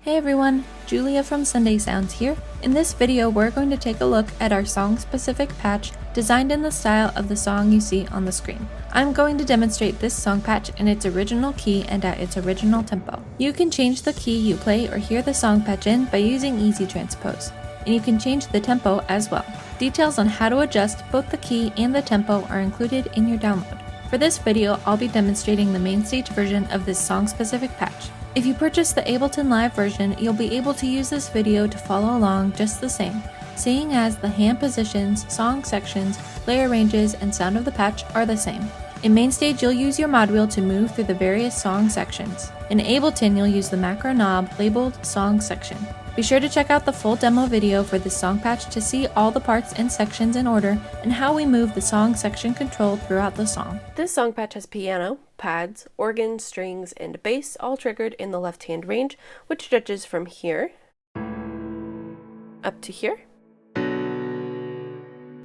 Hey everyone, Julia from Sunday Sounds here. In this video, we're going to take a look at our song-specific patch designed in the style of the song you see on the screen. I'm going to demonstrate this song patch in its original key and at its original tempo. You can change the key you play or hear the song patch in by using Easy Transpose, and you can change the tempo as well. Details on how to adjust both the key and the tempo are included in your download. For this video, I'll be demonstrating the MainStage version of this song-specific patch. If you purchase the Ableton Live version, you'll be able to use this video to follow along just the same, seeing as the hand positions, song sections, layer ranges, and sound of the patch are the same. In MainStage, you'll use your mod wheel to move through the various song sections. In Ableton, you'll use the macro knob labeled Song Section. Be sure to check out the full demo video for this song patch to see all the parts and sections in order and how we move the song section control throughout the song. This song patch has piano, pads, organ, strings, and bass all triggered in the left-hand range, which stretches from here up to here.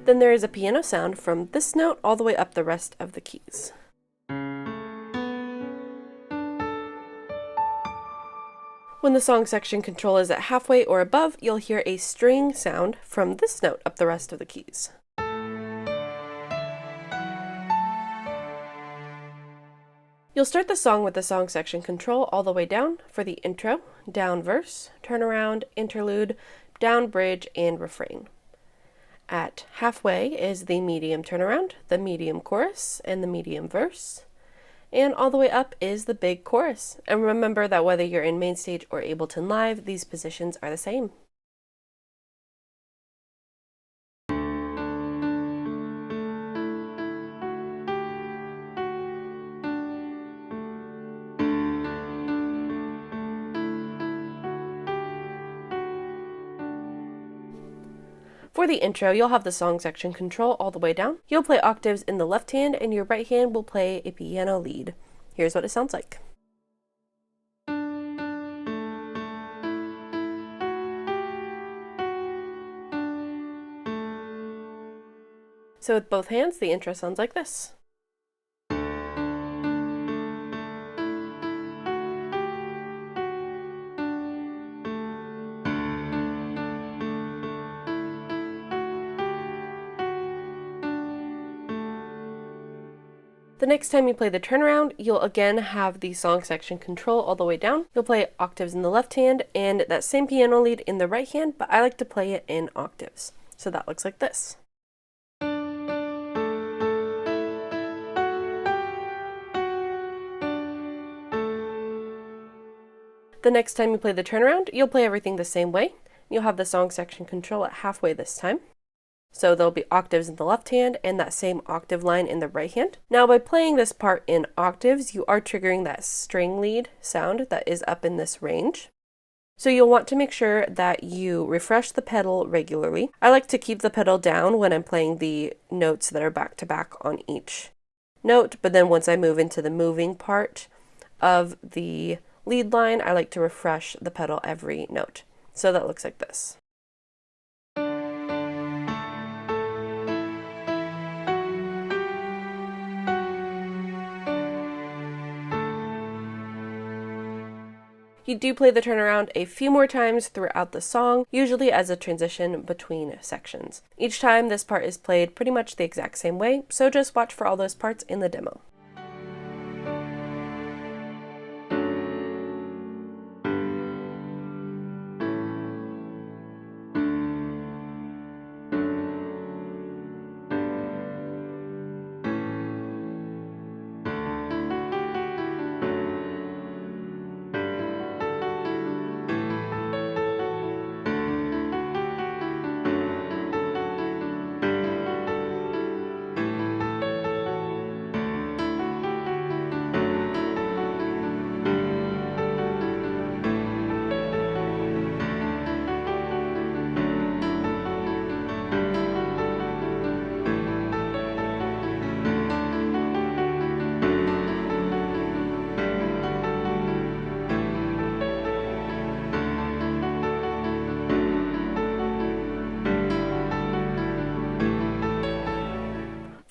Then there is a piano sound from this note all the way up the rest of the keys. When the song section control is at halfway or above, you'll hear a string sound from this note up the rest of the keys. You'll start the song with the song section control all the way down for the intro, down verse, turnaround, interlude, down bridge, and refrain. At halfway is the medium turnaround, the medium chorus, and the medium verse. And all the way up is the big chorus. And remember that whether you're in MainStage or Ableton Live, these positions are the same. For the intro, you'll have the song section control all the way down. You'll play octaves in the left hand, and your right hand will play a piano lead. Here's what it sounds like. So with both hands, the intro sounds like this. The next time you play the turnaround, you'll again have the song section control all the way down. You'll play octaves in the left hand and that same piano lead in the right hand, but I like to play it in octaves. So that looks like this. The next time you play the turnaround, you'll play everything the same way. You'll have the song section control at halfway this time. So there'll be octaves in the left hand and that same octave line in the right hand. Now by playing this part in octaves, you are triggering that string lead sound that is up in this range. So you'll want to make sure that you refresh the pedal regularly. I like to keep the pedal down when I'm playing the notes that are back to back on each note, but then once I move into the moving part of the lead line, I like to refresh the pedal every note. So that looks like this. You do play the turnaround a few more times throughout the song, usually as a transition between sections. Each time this part is played pretty much the exact same way, so just watch for all those parts in the demo.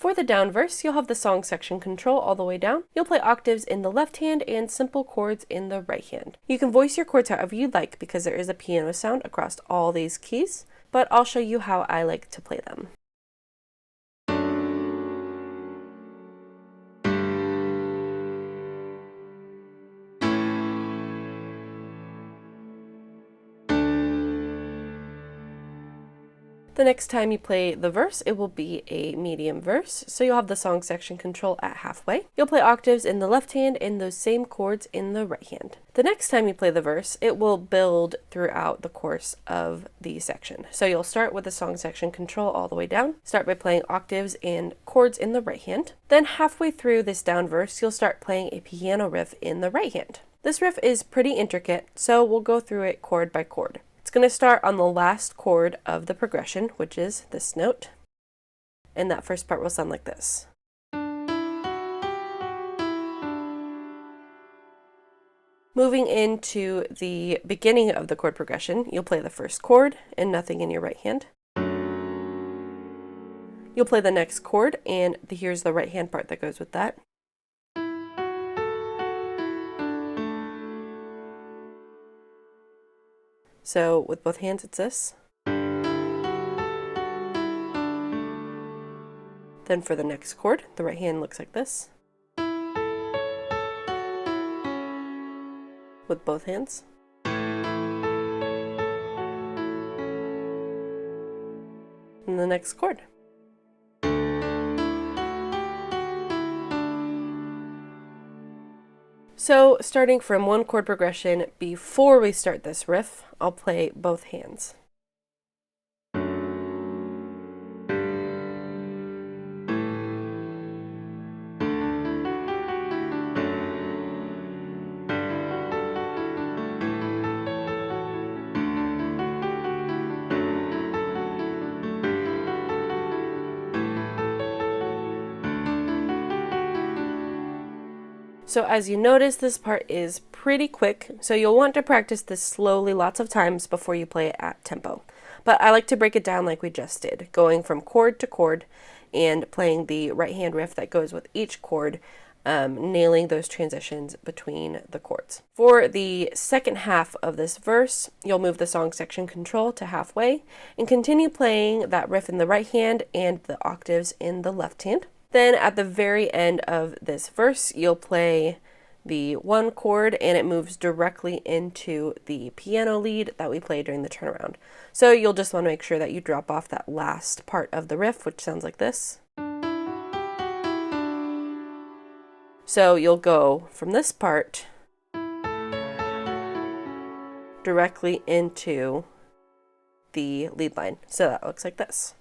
For the down verse, you'll have the song section control all the way down. You'll play octaves in the left hand and simple chords in the right hand. You can voice your chords however you'd like because there is a piano sound across all these keys, but I'll show you how I like to play them. The next time you play the verse, it will be a medium verse, so you'll have the song section control at halfway. You'll play octaves in the left hand and those same chords in the right hand. The next time you play the verse, it will build throughout the course of the section. So you'll start with the song section control all the way down, start by playing octaves and chords in the right hand. Then halfway through this down verse, you'll start playing a piano riff in the right hand. This riff is pretty intricate, so we'll go through it chord by chord. It's going to start on the last chord of the progression, which is this note, and that first part will sound like this. Moving into the beginning of the chord progression, you'll play the first chord and nothing in your right hand. You'll play the next chord, and here's the right hand part that goes with that. So with both hands, it's this. Then for the next chord, the right hand looks like this. With both hands. And the next chord. So starting from one chord progression, before we start this riff, I'll play both hands. So as you notice, this part is pretty quick, so you'll want to practice this slowly lots of times before you play it at tempo. But I like to break it down like we just did, going from chord to chord and playing the right hand riff that goes with each chord, nailing those transitions between the chords. For the second half of this verse, you'll move the song section control to halfway and continue playing that riff in the right hand and the octaves in the left hand. Then at the very end of this verse, you'll play the one chord and it moves directly into the piano lead that we played during the turnaround. So you'll just want to make sure that you drop off that last part of the riff, which sounds like this. So you'll go from this part directly into the lead line. So that looks like this.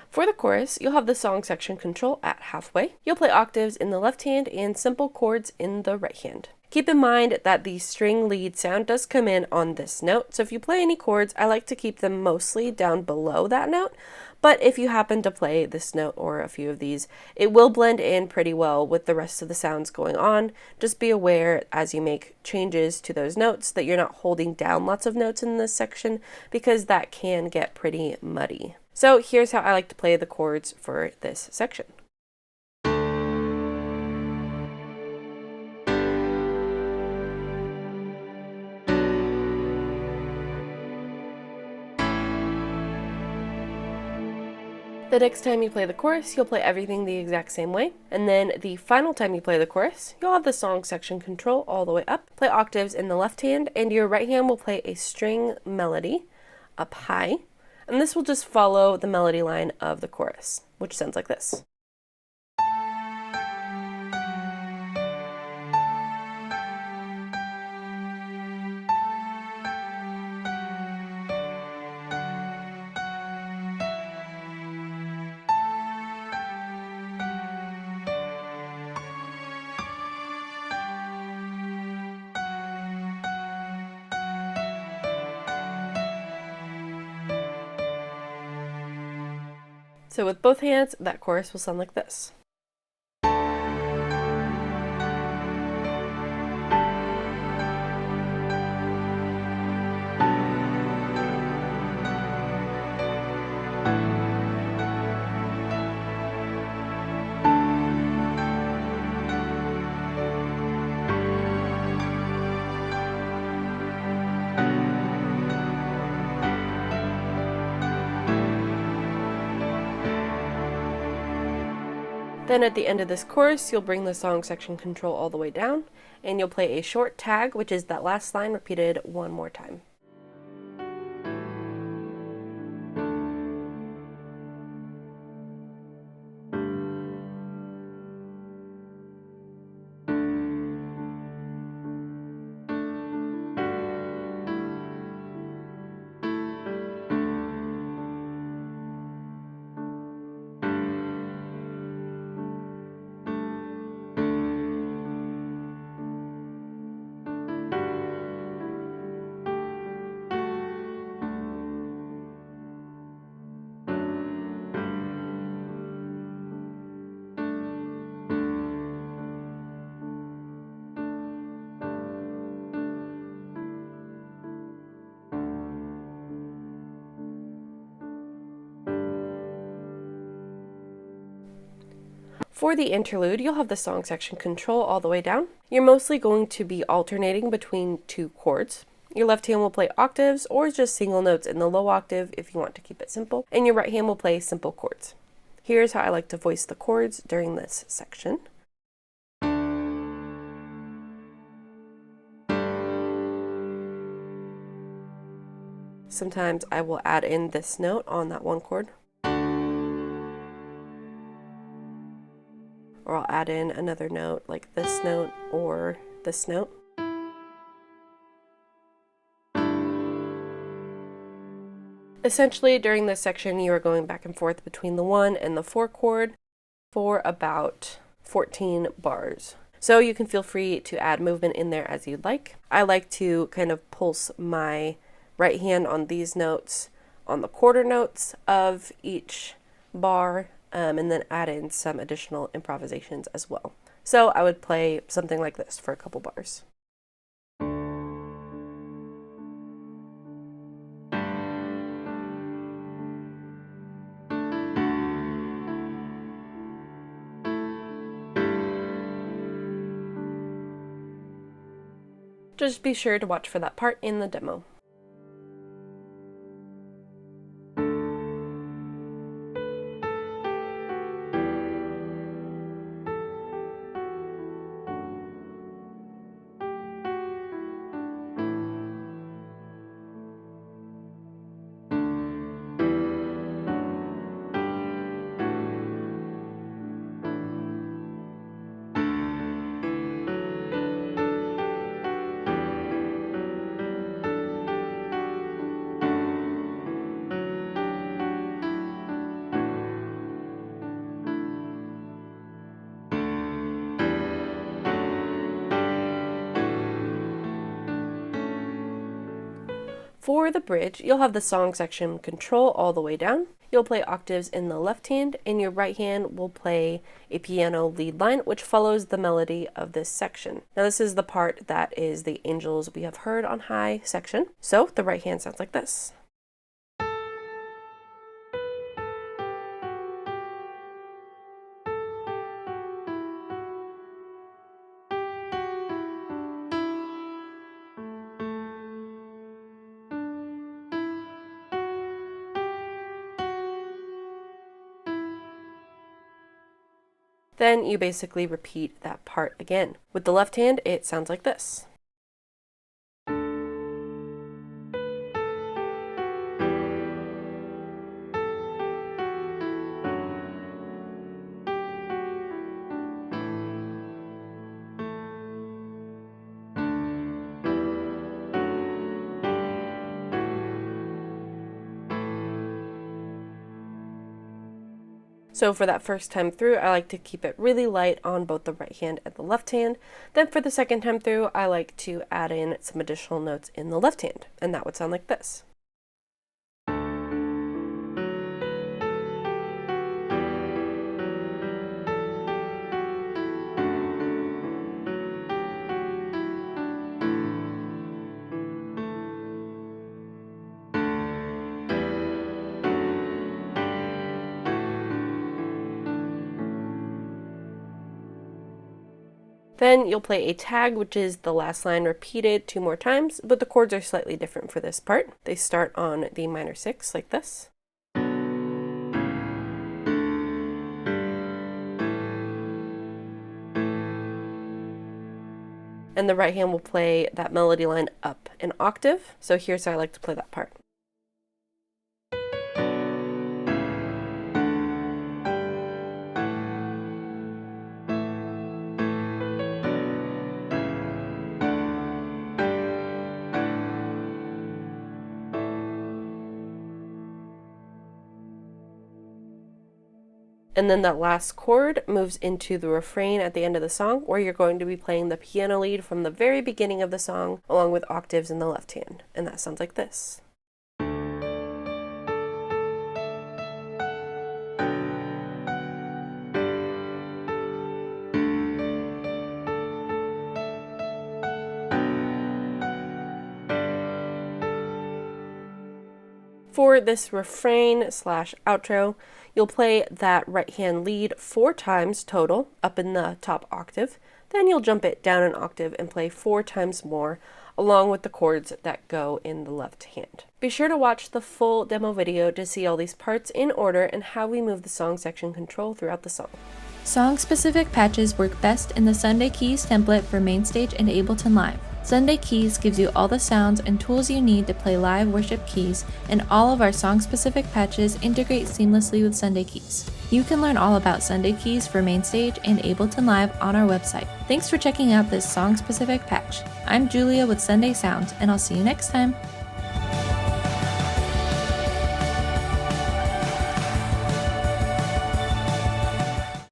For the chorus, you'll have the song section control at halfway. You'll play octaves in the left hand and simple chords in the right hand. Keep in mind that the string lead sound does come in on this note, so if you play any chords, I like to keep them mostly down below that note, but if you happen to play this note or a few of these, it will blend in pretty well with the rest of the sounds going on. Just be aware as you make changes to those notes that you're not holding down lots of notes in this section because that can get pretty muddy. So here's how I like to play the chords for this section. The next time you play the chorus, you'll play everything the exact same way. And then the final time you play the chorus, you'll have the song section control all the way up, play octaves in the left hand, and your right hand will play a string melody up high. And this will just follow the melody line of the chorus, which sounds like this. So with both hands, that chorus will sound like this. Then at the end of this chorus, you'll bring the song section control all the way down, and you'll play a short tag, which is that last line repeated one more time. For the interlude, you'll have the song section control all the way down. You're mostly going to be alternating between two chords. Your left hand will play octaves or just single notes in the low octave if you want to keep it simple, and your right hand will play simple chords. Here's how I like to voice the chords during this section. Sometimes I will add in this note on that one chord. Or I'll add in another note like this note or this note. Essentially, during this section, you are going back and forth between the 1 and the 4 chord for about 14 bars. So you can feel free to add movement in there as you'd like. I like to kind of pulse my right hand on these notes on the quarter notes of each bar, and then add in some additional improvisations as well. So I would play something like this for a couple bars. Just be sure to watch for that part in the demo. For the bridge, you'll have the song section control all the way down. You'll play octaves in the left hand, and your right hand will play a piano lead line, which follows the melody of this section. Now this is the part that is the Angels We Have Heard on High section. So the right hand sounds like this. Then you basically repeat that part again. With the left hand, it sounds like this. So for that first time through, I like to keep it really light on both the right hand and the left hand. Then for the second time through, I like to add in some additional notes in the left hand, and that would sound like this. Then you'll play a tag, which is the last line repeated 2 more times, but the chords are slightly different for this part. They start on the minor 6 like this. And the right hand will play that melody line up an octave. So here's how I like to play that part. And then that last chord moves into the refrain at the end of the song, where you're going to be playing the piano lead from the very beginning of the song, along with octaves in the left hand. And that sounds like this. For this refrain slash outro, you'll play that right hand lead 4 times total up in the top octave. Then you'll jump it down an octave and play 4 times more, along with the chords that go in the left hand. Be sure to watch the full demo video to see all these parts in order and how we move the song section control throughout the song. Song-specific patches work best in the Sunday Keys template for MainStage and Ableton Live. Sunday Keys gives you all the sounds and tools you need to play live worship keys, and all of our song-specific patches integrate seamlessly with Sunday Keys. You can learn all about Sunday Keys for MainStage and Ableton Live on our website. Thanks for checking out this song-specific patch. I'm Julia with Sunday Sounds, and I'll see you next time.